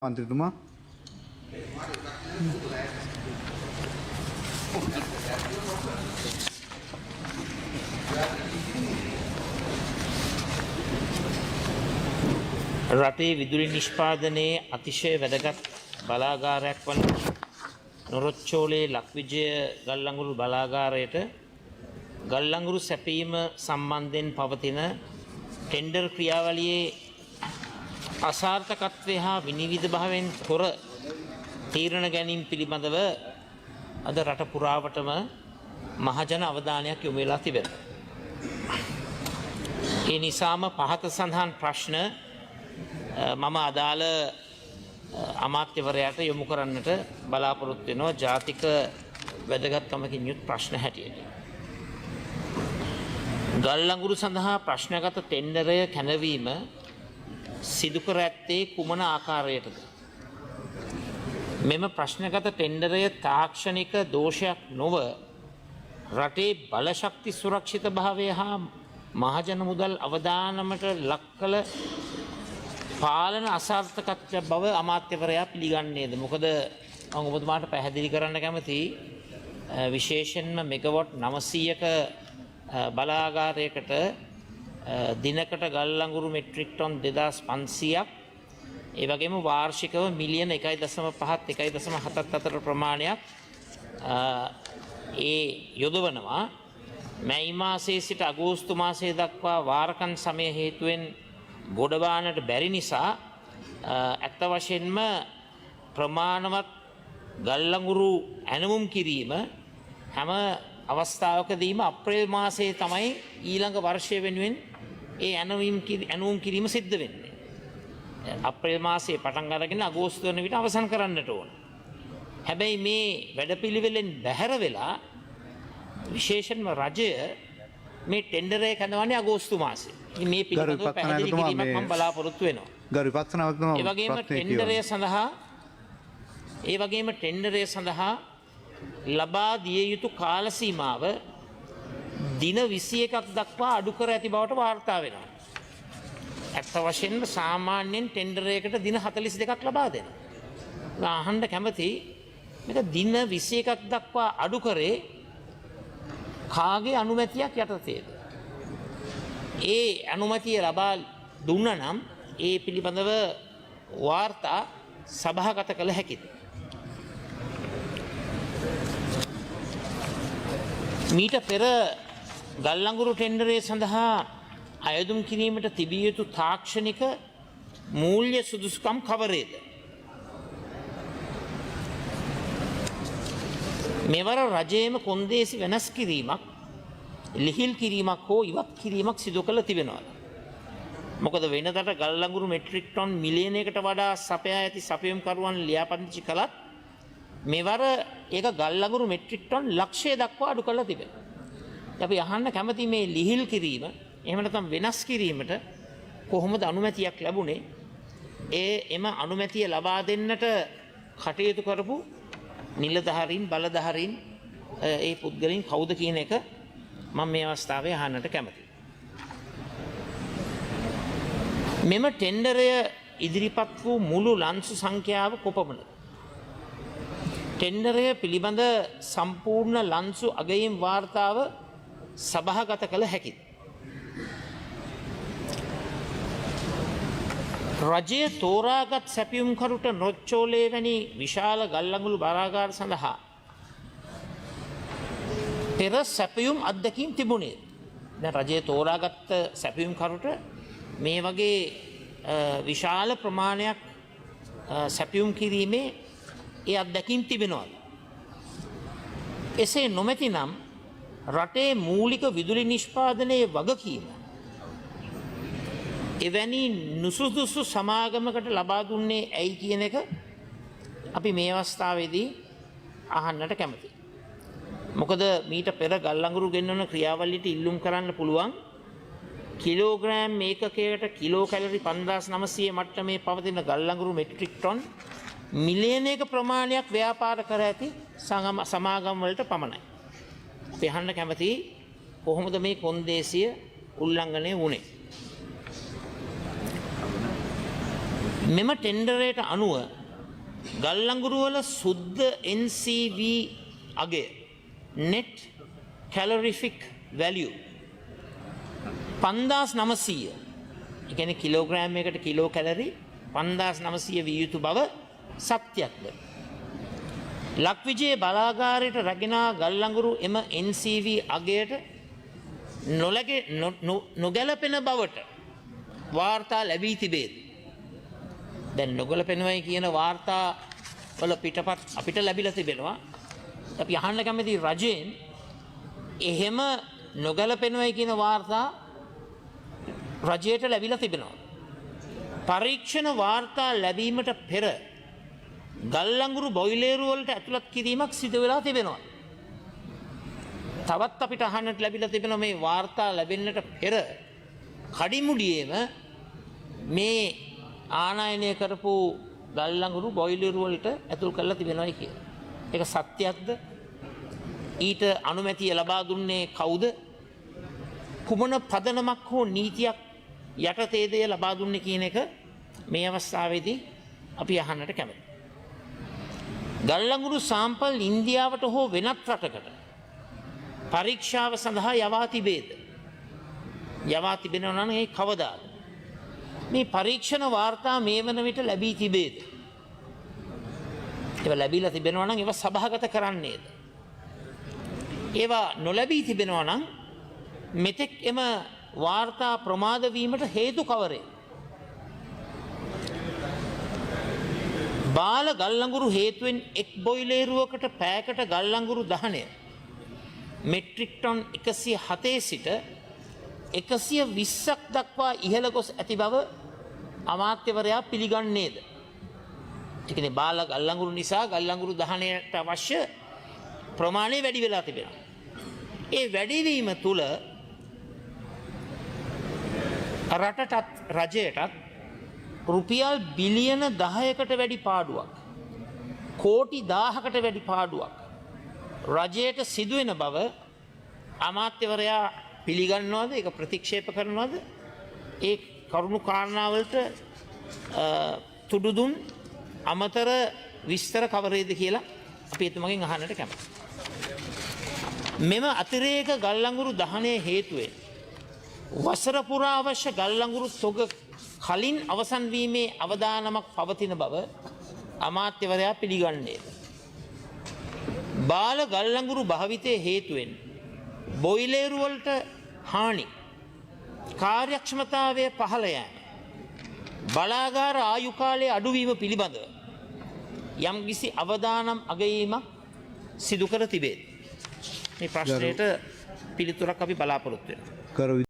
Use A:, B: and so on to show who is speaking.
A: මන්ත්‍රීතුමා
B: රටේ විදුලි නිෂ්පාදනයේ අතිශය වැදගත් බලාගාරයක් වන නොරොච්චෝලේ ලක්විජය ගල්ලංගුරු බලාගාරයට ගල්ලංගුරු සැපීම සම්බන්ධයෙන් පවතින ටෙන්ඩර් ක්‍රියාවලියේ අසාර්ථකත්වය හා විනිවිද භාවයෙන් තොර තීරණ ගැනීම පිළිබඳව අද රට පුරාවටම මහජන අවධානයක් යොමු වෙලා තිබෙනවා. ඒ නිසාම පහත සඳහන් ප්‍රශ්න මම අදාළ අමාත්‍යවරයාට යොමු කරන්නට බලාපොරොත්තු වෙනවා ජාතික වැදගත්කමකින් යුත් ප්‍රශ්න හැටියට. ගල්ලංගුරු සඳහා ප්‍රශ්නගත ටෙන්ඩරය කැඳවීම සිදු කර ඇත්තේ කුමන ආකාරයටද? මෙම ප්‍රශ්නගත ටෙන්ඩරය තාක්ෂණික දෝෂයක් නොව රටේ බලශක්ති සුරක්ෂිත භාවය හා මහජන මුදල් අවදානමට ලක් කළ පාලන අසාර්ථකත්වය බව අමාත්‍යවරයා පිළිගන්නේද? මොකද මම ඔබතුමාට පැහැදිලි කරන්න කැමතියි විශේෂයෙන්ම මෙගවොට් 900ක බලාගාරයකට දිනකට ගල්ලංගුරු මෙට්‍රික් ටොන් 2500ක් ඒ වගේම වාර්ෂිකව මිලියන 1.5ත් 1.7ත් අතර ප්‍රමාණයක් ඒ යොදවනවා. මැයි මාසයේ සිට අගෝස්තු මාසයේ දක්වා වාරකන් සමය හේතුවෙන් ගොඩබානට බැරි නිසා ඇත්ත වශයෙන්ම ප්‍රමාණවත් ගල්ලංගුරු ඇනවුම් කිරීම හැම අවස්ථාවකදීම අප්‍රේල් මාසයේ තමයි ඊළඟ වර්ෂය වෙනුවෙන් ඒ ඇනවුම් කිරීම සිද්ධ වෙන්නේ. අප්‍රේල් මාසයේ පටන් අරගෙන අගෝස්තු වන විට අවසන් කරන්නට ඕන. හැබැයි මේ වැඩපිළිවෙලෙන් බැහැර වෙලා විශේෂයෙන්ම රජය මේ ටෙන්ඩර් එක කැඳවන්නේ අගෝස්තු මාසයේ. මේ පිළිබඳව පැහැදිලි කිරීමක් මම බලාපොරොත්තු වෙනවා.
A: ගරු විපක්ෂනායකතුමා
B: ඒ වගේම ටෙන්ඩරය සඳහා ලබා දිය යුතු කාල සීමාව දින 21ක් දක්වා අඩු කර ඇති බවට වාර්තා වෙනවා. ඇත්ත වශයෙන්ම සාමාන්‍යයෙන් ටෙන්ඩරයකට දින 42ක් ලබා දෙනවා. අහන්න කැමති මේක දින 21ක් දක්වා අඩු කරේ කාගේ අනුමැතියක් යටතේද? ඒ අනුමැතිය ලබා දුන්නා නම් ඒ පිළිබඳව වාර්තා සභාගත කළ හැකිද? මීට පෙර ගල්ලංගුරු ටෙන්ඩරය සඳහා අයදුම් කිරීමට තිබිය යුතු තාක්ෂණික මූල්‍ය සුදුසුකම් කවරේද? මෙවර රජයේම කොන්දේසි වෙනස් කිරීමක් ලිහිල් කිරීමක් හෝ ඉවත් කිරීමක් සිදු කළ තිබෙනවා. මොකද වෙනදට ගල්ලංගුරු මෙට්‍රික් ටොන් මිලියනයකට වඩා සපයා ඇති සපයුම්කරුවන් ලියාපදිංචි කළත් මෙවර ඒක ගල්ලංගුරු මෙට්‍රික් ටොන් ලක්ෂය දක්වා අඩු කරලා තිබෙනවා. අපි අහන්න කැමති මේ ලිහිල් කිරීම එහෙම නැත්නම් වෙනස් කිරීමට කොහොමද අනුමැතියක් ලැබුණේ? එම අනුමැතිය ලබා දෙන්නට කටයුතු කරපු නිලධාරීන් බලධාරීන් ඒ පුද්ගලයන් කවුද කියන එක මම මේ අවස්ථාවේ අහන්නට කැමතියි. මෙම ටෙන්ඩරය ඉදිරිපත් වූ මුළු ලන්සු සංඛ්‍යාව කොපමණද? ටෙන්ඩරය පිළිබඳ සම්පූර්ණ ලන්සු අගයීම් වාර්තාව සභාගත කළ හැකිද? රජය තෝරාගත් සැපියුම්කරුට නොච්චෝලේ වැනි විශාල ගල්ලංගුරු බලාගාර සඳහා පෙර සැපියුම් අත්දැකීම් තිබුණේ. දැන් රජය තෝරාගත් සැපියුම්කරුට මේ වගේ විශාල ප්‍රමාණයක් සැපියුම් කිරීමේ ඒ අත්දැකීම් තිබෙනවා. එසේ නොමැති නම් රටේ මූලික විදුලි නිෂ්පාදනයේ වගකීම එවැනි නුසුදුසු සමාගමකට ලබා දුන්නේ ඇයි කියන එක අපි මේ අවස්ථාවේදී අහන්නට කැමතියි. මොකද මීට පෙර ගල්ලංගුරු ගෙන්වන ක්‍රියාවලියට ඉල්ලුම් කරන්න පුළුවන් කිලෝග්‍රෑම් ඒකකයකට කිලෝ කැලරි 5900 මට්ටමේ පවතින ගල්ලංගුරු මෙට්‍රික් ටොන් මිලියනයක ප්‍රමාණයක් ව්‍යාපාර කර ඇති සමාගම් වලට පමණයි. අපි අහන්න කැමතියි කොහොමද මේ කොන්දේසිය උල්ලංඝනය වුණේ? මෙම ටෙන්ඩරයට අනුව ගල්ලංගුරුවල සුද්ධ NCV අගය net calorific value 5900 ඒ කියන්නේ කිලෝග්‍රෑම් එකකට කිලෝ කැලරි 5900 විය යුතු බව සත්‍යක්ද? ලක්විජේ බලාගාරයට රැගෙන ගල්ලංගුරු එම NCV අගයට නොගැලපෙන බවට වාර්තා ලැබී තිබේද? දැන් නොගැලපෙනවයි කියන වාර්තා වල පිටපත් අපිට ලැබිලා තිබෙනවා. අපි අහන්න කැමති රජයෙන් එහෙම නොගැලපෙනවයි කියන වාර්තා රජයට ලැබිලා තිබෙනවා. පරීක්ෂණ වාර්තා ලැබීමට පෙර ගල්ලංගුරු බොයිලේරු වලට ඇතුළත් කිරීමක් සිදු වෙලා තිබෙනවා. තවත් අපිට අහන්නට ලැබිලා තිබෙනවා මේ වාර්තා ලැබෙන්නට පෙර කඩිමුඩියේම මේ ආනයනය කරපු ගල්ලංගුරු බොයිලේරු වලට ඇතුල් කරලා තිබෙනවායි කියලා. ඒක සත්‍යයක්ද? ඊට අනුමැතිය ලබා දුන්නේ කවුද? කුමන පදනමක් හෝ නීතියක් යටතේද ලබා දුන්නේ කියන එක මේ අවස්ථාවේදී අපි අහන්නට කැමතියි. ගල්ලංගුරු සාම්පල් ඉන්දියාවට හෝ වෙනත් රටකට පරීක්ෂාව සඳහා යවා තිබේද? යවා තිබෙනවා නම් ඒ කවදාද? මේ පරීක්ෂණ වාර්තා මේ වන විට ලැබී තිබේද? ඒවා ලැබිලා තිබෙනවා නම් ඒවා සභාගත කරන්නේද? ඒවා නොලැබී තිබෙනවා නම් මෙතෙක් එම වාර්තා ප්‍රමාද වීමට හේතු කවරේ? බාල ගල්ලංගුරු හේතුවෙන් එක් බොයිලේරුවකට පෑකට ගල්ලංගුරු දහනය මෙට්‍රික් ටොන් 107 සිට 120ක් දක්වා ඉහළ ගොස් ඇති බව අමාත්‍යවරයා පිළිගන්නේද? ඒ කියන්නේ බාල ගල්ලංගුරු නිසා ගල්ලංගුරු දහනයට අවශ්‍ය ප්‍රමාණය වැඩි වෙලා තිබෙනවා. ඒ වැඩිවීම තුළ රටටත් රජයටත් රුපියල් බිලියන 10කට වැඩි පාඩුවක්, කෝටි 1000කට වැඩි පාඩුවක් රජයට සිදුවෙන බව අමාත්‍යවරයා පිළිගන්නවද? ඒක ප්‍රතික්ෂේප කරනවද? ඒ කරුණු කාරණාවලට තුඩු දුන් අමතර විස්තර කවරේද කියලා අපි එතුමගෙන් අහන්නට කැමතියි. මෙම අතිරේක ගල්ලංගුරු දහනය හේතුවෙන් වසර පුරා අවශ්‍ය ගල්ලංගුරු තොග කලින් අවසන් වීමේ අවදානමක් පවතින බව අමාත්‍යවරයා පිළිගන්නේද? බාල ගල්ලංගුරු භාවිතය හේතුවෙන් බොයිලේරු වලට හානි, කාර්යක්ෂමතාවය පහළ යෑම, බලාගාර ආයු කාලය අඩුවීම පිළිබඳව යම්කිසි අවදානම් අගයීමක් සිදු කර තිබේ. මේ ප්‍රශ්නයට පිළිතුරක් අපි බලාපොරොත්තු වෙනවා.